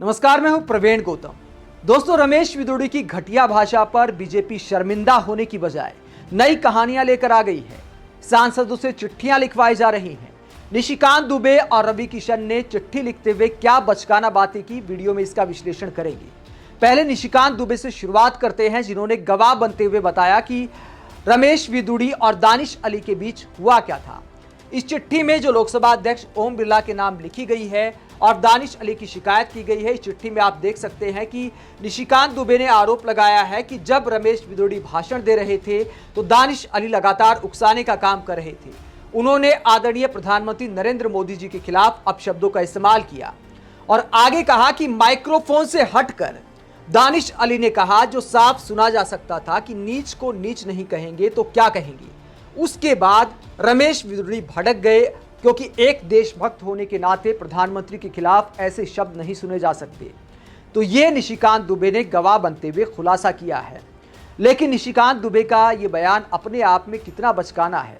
नमस्कार, मैं हूं प्रवीण गौतम। दोस्तों, रमेश विदुड़ी की घटिया भाषा पर बीजेपी शर्मिंदा होने की बजाय नई कहानियां लेकर आ गई है। सांसदों से चिट्ठियां लिखवाई जा रही हैं। निशिकांत दुबे और रवि किशन ने चिट्ठी लिखते हुए क्या बचकाना बातें की, वीडियो में इसका विश्लेषण करेंगे। पहले निशिकांत दुबे से शुरुआत करते हैं, जिन्होंने गवाह बनते हुए बताया कि रमेश विदुड़ी और दानिश अली के बीच हुआ क्या था। इस चिट्ठी में जो लोकसभा अध्यक्ष ओम बिरला के नाम लिखी गई है और दानिश अली की शिकायत की गई है, इस चिट्ठी में आप देख सकते हैं कि निशिकांत दुबे ने आरोप लगाया है कि जब रमेश विदुड़ी भाषण दे रहे थे तो दानिश अली लगातार उकसाने का काम कर रहे थे। उन्होंने आदरणीय प्रधानमंत्री नरेंद्र मोदी जी के खिलाफ अपशब्दों का इस्तेमाल किया और आगे कहा कि माइक्रोफोन से हटकर दानिश अली ने कहा, जो साफ सुना जा सकता था कि नीच को नीच नहीं कहेंगे तो क्या कहेंगे। उसके बाद रमेश विदुड़ी भड़क गए, क्योंकि एक देशभक्त होने के नाते प्रधानमंत्री के खिलाफ ऐसे शब्द नहीं सुने जा सकते। तो ये निशिकांत दुबे ने गवाह बनते हुए खुलासा किया है। लेकिन निशिकांत दुबे का ये बयान अपने आप में कितना बचकाना है,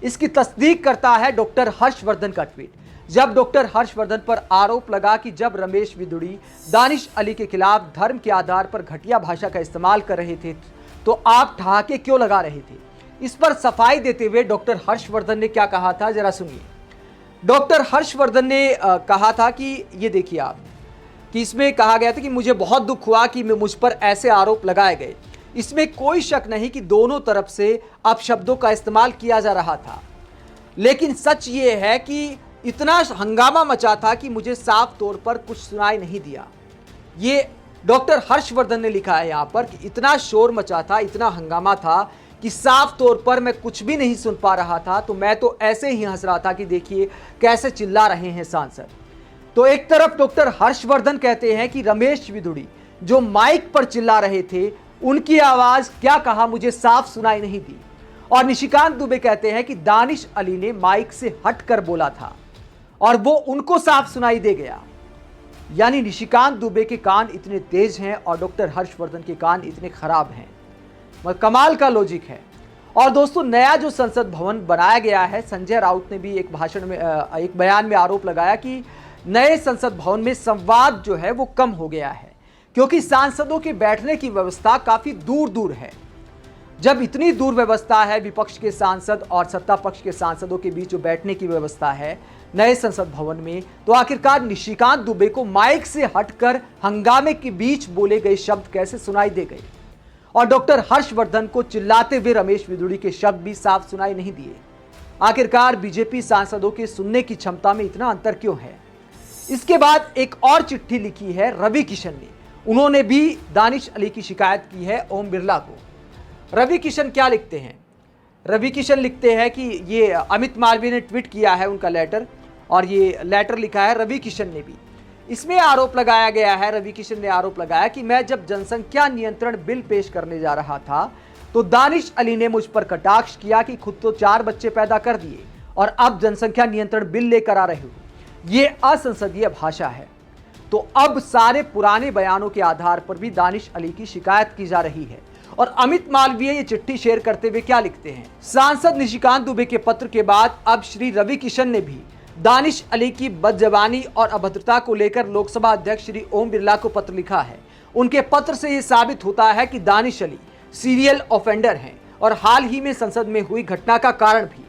इसकी तस्दीक करता है डॉक्टर हर्षवर्धन का ट्वीट। जब डॉक्टर हर्षवर्धन पर आरोप लगा कि जब रमेश विदुड़ी दानिश अली के खिलाफ धर्म के आधार पर घटिया भाषा का इस्तेमाल कर रहे थे तो आप ठहाके क्यों लगा रहे थे, इस पर सफाई देते हुए डॉक्टर हर्षवर्धन ने क्या कहा था, जरा सुनिए। डॉक्टर हर्षवर्धन ने कहा था कि ये देखिए आप, कि इसमें कहा गया था कि मुझे बहुत दुख हुआ कि मुझ पर ऐसे आरोप लगाए गए। इसमें कोई शक नहीं कि दोनों तरफ से अपशब्दों का इस्तेमाल किया जा रहा था, लेकिन सच ये है कि इतना हंगामा मचा था कि मुझे साफ तौर पर कुछ सुनाई नहीं दिया। ये डॉक्टर हर्षवर्धन ने लिखा है यहाँ पर कि इतना शोर मचा था, इतना हंगामा था कि साफ तौर पर मैं कुछ भी नहीं सुन पा रहा था। तो मैं तो ऐसे ही हंस रहा था कि देखिए कैसे चिल्ला रहे हैं सांसद। तो एक तरफ डॉक्टर हर्षवर्धन कहते हैं कि रमेश विदुड़ी जो माइक पर चिल्ला रहे थे, उनकी आवाज क्या कहा मुझे साफ सुनाई नहीं दी। और निशिकांत दुबे कहते हैं कि दानिश अली ने माइक से हटकर बोला था और वो उनको साफ सुनाई दे गया। यानी निशिकांत दुबे के कान इतने तेज हैं और डॉक्टर हर्षवर्धन के कान इतने खराब हैं। कमाल का लॉजिक है। और दोस्तों, नया जो संसद भवन बनाया गया है, संजय राउत ने भी एक भाषण में एक बयान में आरोप लगाया कि नए संसद भवन में संवाद जो है वो कम हो गया है, क्योंकि सांसदों के बैठने की व्यवस्था काफी दूर दूर है। जब इतनी दूर व्यवस्था है विपक्ष के सांसद और सत्ता पक्ष के सांसदों के बीच जो बैठने की व्यवस्था है नए संसद भवन में, तो आखिरकार निशिकांत दुबे को माइक से हटकर हंगामे के बीच बोले गए शब्द कैसे सुनाई दे गए। और डॉक्टर हर्षवर्धन को चिल्लाते हुए रमेश विदुड़ी के शब्द भी साफ सुनाई नहीं दिए। आखिरकार बीजेपी सांसदों के सुनने की क्षमता में इतना अंतर क्यों है। इसके बाद एक और चिट्ठी लिखी है रवि किशन ने। उन्होंने भी दानिश अली की शिकायत की है ओम बिरला को। रवि किशन क्या लिखते हैं? रवि किशन लिखते हैं कि ये अमित मालवीय ने ट्वीट किया है उनका लेटर, और ये लेटर लिखा है रवि किशन ने भी। इसमें आरोप लगाया गया है, रवि किशन ने आरोप लगाया कि मैं जब जनसंख्या नियंत्रण बिल पेश करने जा रहा था तो दानिश अली ने मुझ पर कटाक्ष किया कि खुद तो 4 बच्चे पैदा कर दिए और अब जनसंख्या नियंत्रण बिल लेकर आ रहे हो। ये असंसदीय भाषा है। तो अब सारे पुराने बयानों के आधार पर भी दानिश अली की शिकायत की जा रही है। और अमित मालवीय ये चिट्ठी शेयर करते हुए क्या लिखते हैं? सांसद निशिकांत दुबे के पत्र के बाद अब श्री रवि किशन ने भी दानिश अली की बदजबानी और अभद्रता को लेकर लोकसभा अध्यक्ष श्री ओम बिरला को पत्र लिखा है। उनके पत्र से यह साबित होता है कि दानिश अली सीरियल ऑफेंडर हैं और हाल ही में संसद में हुई घटना का कारण भी।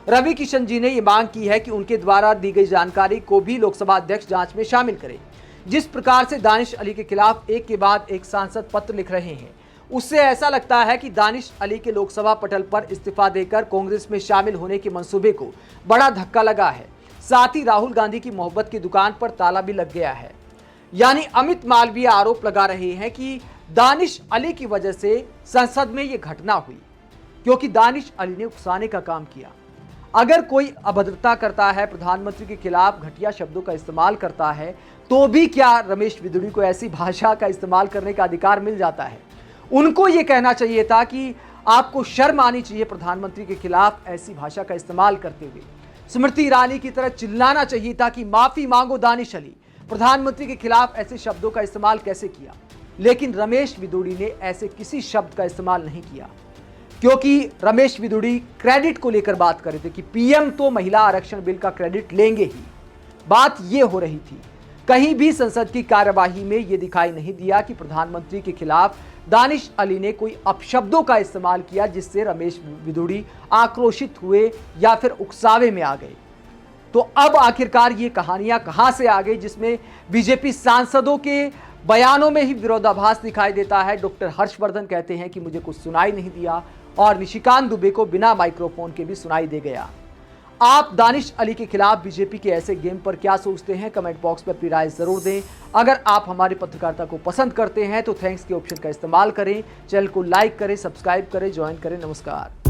रवि किशन जी ने यह मांग की है कि उनके द्वारा दी गई जानकारी को भी लोकसभा अध्यक्ष जांच में शामिल करें। जिस प्रकार से दानिश अली के खिलाफ एक के बाद एक सांसद पत्र लिख रहे हैं, उससे ऐसा लगता है कि दानिश अली के लोकसभा पटल पर इस्तीफा देकर कांग्रेस में शामिल होने के मंसूबे को बड़ा धक्का लगा है। साथ ही राहुल गांधी की मोहब्बत की दुकान पर ताला भी लग गया है। यानी अमित मालवीय आरोप लगा रहे हैं कि दानिश अली की वजह से संसद में यह घटना हुई, क्योंकि दानिश अली ने उकसाने का काम किया। अगर कोई अभद्रता करता है, प्रधानमंत्री के खिलाफ घटिया शब्दों का इस्तेमाल करता है, तो भी क्या रमेश विदुड़ी को ऐसी भाषा का इस्तेमाल करने का अधिकार मिल जाता है? उनको यह कहना चाहिए था कि आपको शर्म आनी चाहिए प्रधानमंत्री के खिलाफ ऐसी भाषा का इस्तेमाल करते हुए। स्मृति ईरानी की तरह चिल्लाना चाहिए था कि माफी मांगो दानिश अली, प्रधानमंत्री के खिलाफ ऐसे शब्दों का इस्तेमाल कैसे किया। लेकिन रमेश विदुड़ी ने ऐसे किसी शब्द का इस्तेमाल नहीं किया, क्योंकि रमेश विदुड़ी क्रेडिट को लेकर बात कर रहे थे कि पीएम तो महिला आरक्षण बिल का क्रेडिट लेंगे ही। बात यह हो रही थी। कहीं भी संसद की कार्यवाही में यह दिखाई नहीं दिया कि प्रधानमंत्री के खिलाफ दानिश अली ने कोई अपशब्दों का इस्तेमाल किया जिससे रमेश बिधूड़ी आक्रोशित हुए या फिर उकसावे में आ गए। तो अब आखिरकार ये कहानियां कहां से आ गई जिसमें बीजेपी सांसदों के बयानों में ही विरोधाभास दिखाई देता है। डॉक्टर हर्षवर्धन कहते हैं कि मुझे कुछ सुनाई नहीं दिया और निशिकांत दुबे को बिना माइक्रोफोन के भी सुनाई दे गया। आप दानिश अली के खिलाफ बीजेपी के ऐसे गेम पर क्या सोचते हैं? कमेंट बॉक्स में अपनी राय जरूर दें। अगर आप हमारी पत्रकारिता को पसंद करते हैं तो थैंक्स के ऑप्शन का इस्तेमाल करें, चैनल को लाइक करें, सब्सक्राइब करें, ज्वाइन करें। नमस्कार।